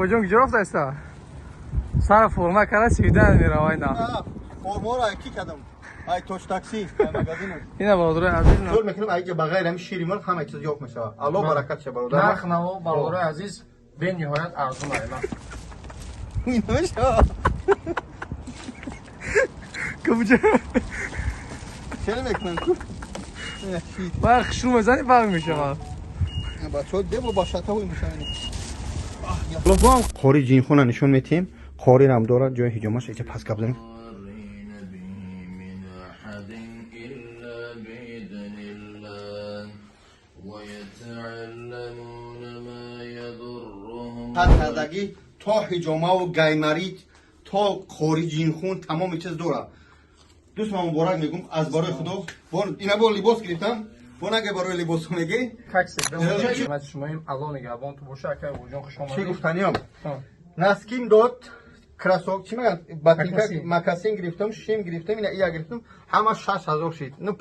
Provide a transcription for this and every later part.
Hocam güzel oktaysa. Sana forma kara sivden miravayna. Forma ra iki kadam. Ay toç taksi magazin. Yine balıdır aziz. Zor mekanım ayca bagayla şirimar hamma çiz yok mesela. Allah barakat şe baroda. Narx navo balıdır aziz. Ben nihayet arzum ayla. İnmiş ha. Kapıcı. Çelim ekmen kur. Bak şu mezani bakmış ama. Bak çok de bu başata uymuş yani. Lütfen Kori cinxuna nişon metim. Kori ram dora joy hicamaş işte pas kablanım. Hattadagi تا حجامه و گیمریت تا خوری جینخون تمام چیز داره. دوست من مبارک میگم از برای خدا. اینا با لباس گرفتم. اون اگه برای لباس میگی Kaksi. Ben şumayım alon gabon tu boşa akar hocam خوش چی اومدید. گفتنیم نسکیم داد کراسوک چی میگن باتینکا مکاسین گرفتم شیم گرفتم اینا ایا گرفتم همه 6000 شید نو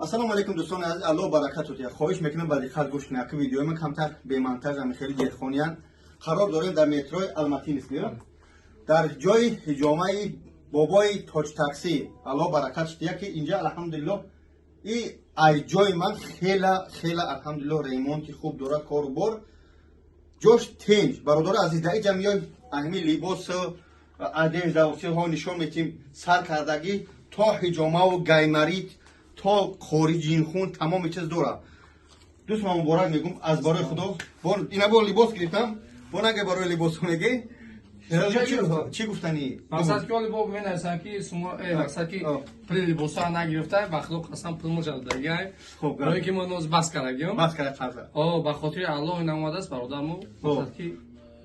السلام علیکم دوستان از الله برکت اتیا خواهش میکنم بعد خاص گوش کنید که ویدیو من کمتر به مونتاژ هم خیلی دلخوانیان قرار داریم در متروی الماتی نیستیم در جای حجامه بابای تاج تاکسی الله برکت اتیا که اینجا الحمدلله ای جای من خیلی الحمدلله ریمونتی خوب داره کاربر جوش تنج برادر عزیز در اینجا میای اهمی لباس ادم زاوسی ها نشون میتیم سر کردگی تا حجامه و گیمریت تا خوری جینخون تمام چیز داره دوست من مبارک میگم از برای خدا اینا با لباس گرفتم اون اگه برای لباس میگی چی گفتنی مقصد که لباس من هستم که شما مقصد که پول لباس ها نگرفته بخلو قسم پول مجرد دیگه خب برای که ما نوز بس کردیم بس کرد او به خاطر الله این اومده است برادرمو مقصد که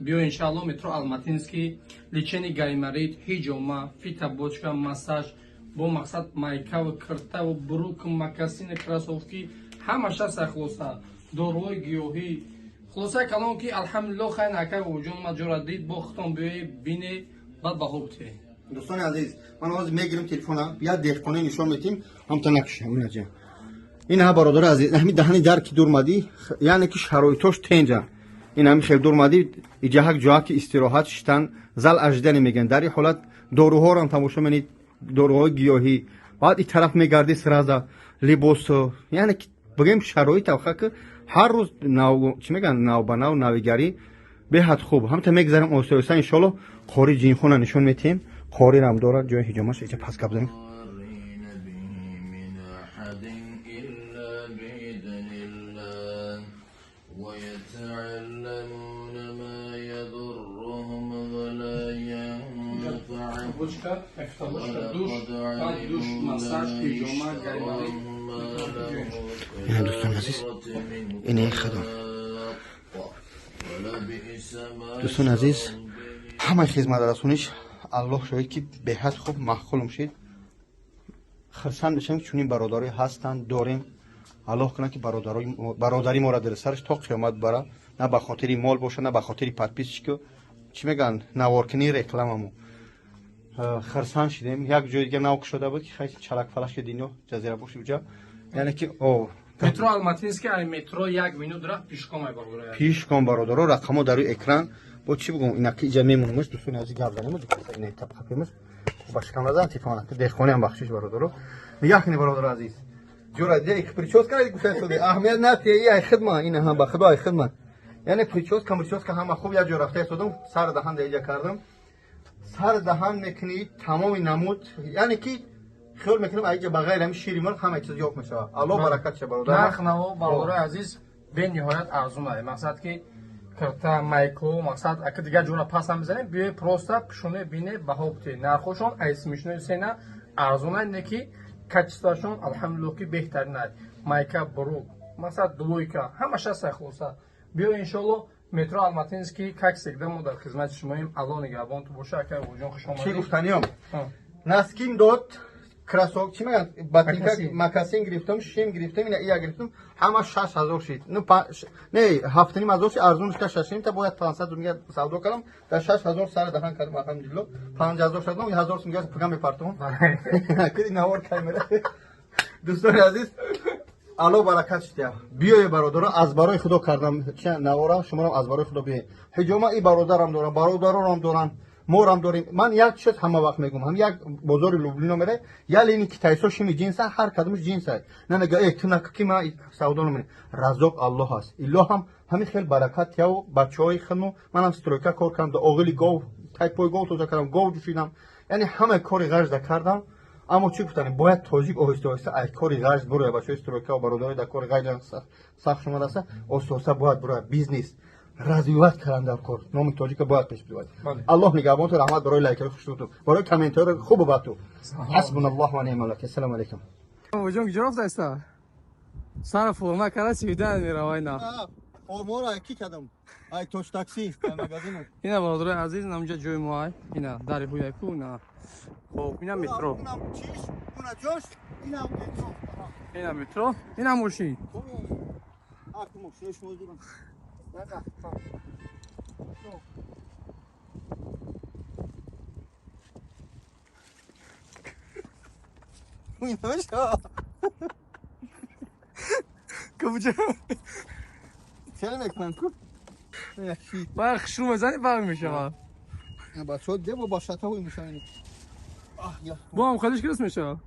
بیا ان شاء الله مترو الماتینسکی لیچنی گایمریت هیجوما فیتا بوچکا ماساژ با مقصد مایکا و کرتا و بروک مکاسین کراسوفکی همش از خلاصه داروی گیاهی خلاصه کلام که الحمدلله خیر نکرد وجود ما جرأت دید با ختم بینه بعد به خوبته دوستان عزیز من آواز میگیرم تلفنم بیا دهقانه نشون میتیم هم تا نکشه همون نجا این ها برادر عزیز همین دهانی در کی دورمادی یعنی که شرایطش تنجا این همین خیلی دورمادی اینجا جا که استراحت شدن زل اجدن میگن در این حالت داروها رو هم تماشا کنید داروهای گیاهی بعد این طرف میگردی سرازا لباس یعنی بگیم شرایط آخه که هر روز نو چی میگن نو بناو نویگری به حد خوب هم تا میگذارم اوسوسا ان شاء الله خوری جینخونه نشون میتیم خوری رم داره جای حجامش اینجا پس قبلیم بوچکا افتالوشکا دوش بعد دوش ماساژ هیجوما گایمریت این دوستان عزیز اینه خدام دوستان عزیز همه خدمت رسونیش الله شاید که به حد خوب مخلوم شد خرسان بشم چون این برادری هستن داریم الله کنه که برادری ما را در سرش تا قیامت بره نه به خاطر مال باشه نه به خاطر پادپیسش که چی میگن نوارکنی رکلاممو خرسان شدیم یک جای دیگه ناوک شده بود که خیلی چلک فلش دینو جزیره باشه اونجا یعنی که او مترو الماتینسکی ای مترو یک مینوت را پیشکام ای برادر پیشکام برادر رقمو در روی اکران با چی بگم اینا که اینجا میمونمش دوستان عزیز گردنمو دیگه این طبقه پیمش باش کام نزن تلفن که دهخونی هم بخشش برادر میگه برادر عزیز جورا دیگه پریچوس کردی گفتن سودی اهمیت نداره ای خدمت این هم با خدا خدمت یعنی پریچوس کامریچوس که هم خوب یا جو رفته شدم سر دهان دیگه کردم سر دهان میکنید تمام نمود یعنی که خیال میکنم اگه بغیر همین شیری مرغ همه چیز یوک میشه الله برکت شه برادر نرخ نو برادر عزیز به نهایت ارزون است مقصد که کرتا مایکو مقصد اگه دیگه جونا پاس هم میزنیم بیه پروستا پشونه بینه بهوبته نرخشون ایس میشنه سینا ارزون است که کچستاشون الحمدلله که بهترین است مایکا برو مقصد دویکا همش از خلاصه بیا ان شاء الله مترو الماتینسکی کاکسک دمو در خدمت شماییم الله نگهبان تو باشه که وجود خوش اومدید چی گفتنیم نسکیم داد کراسوک چی میگن باتینکا مکاسین گرفتم شیم گرفتم اینا ایا گرفتم همه 6000 شید نه هفتنی مزاش ارزونش که 6 تا باید 500 میگه سودا کردم در 6000 سر دهان کردم الحمدلله 5000 شد 1000 میگه پیغام میپرتم کدی نوار کامera دوستان عزیز алло баракат шуда. Биёе бародаро аз барои худо кардам. Ча навора шуморо аз барои худо биё. Ҳиҷома и бародарам дорам, бародарам дорам. Морам дорим. Ман як чиз ҳама вақт мегӯям. Ҳам як бозори Люблино мере, я лини китайсо шими джинса, ҳар кадомиш джинса. На мега ту накки ма савдо намери. Разоқ Аллоҳ аст. Илоҳ ҳам ҳами хел баракат яв бачаҳои хину манам стройка кор кардам, оғили гов, тайпои гов тоза кардам, гов душидам. Яъне ҳама кори ғажда кардам. Аммо чӣ гуфтанем, бояд тоҷик оҳиста-оҳиста ай кори ғажд буроя бачаҳои стройка ва бародари дар кори ғажд сахт шумадаста, оста-оста бояд буроя бизнес. развивать кардан дар кор номи тоҷика бояд пеш бирад. Аллоҳ нигаҳбонту раҳмат барои лайкаи хушнудту, барои комментари хубу ба ту. Ҳасбуналлоҳу ва ниъмал вакил. Ассалому алайкум. Ҷон киҷо рафтаиста? Сара форма кара чи видан меравай на. Формора ки кадам? Ай тош такси магазин. Ина бародари азиз намҷа ҷои мо ай. Ина дари ҳуяку на. Хоб ина метро. Чиш, уна ҷош, ина метро. Ина метро, ина мошин. Акмо шеш мозурам. Кабуҷа. Чера мекунам ку? Ба хушру мезани ба мешава. Ба чо дебо ба шатаҳои мешавани. Бо ам хадиш кирас мешава.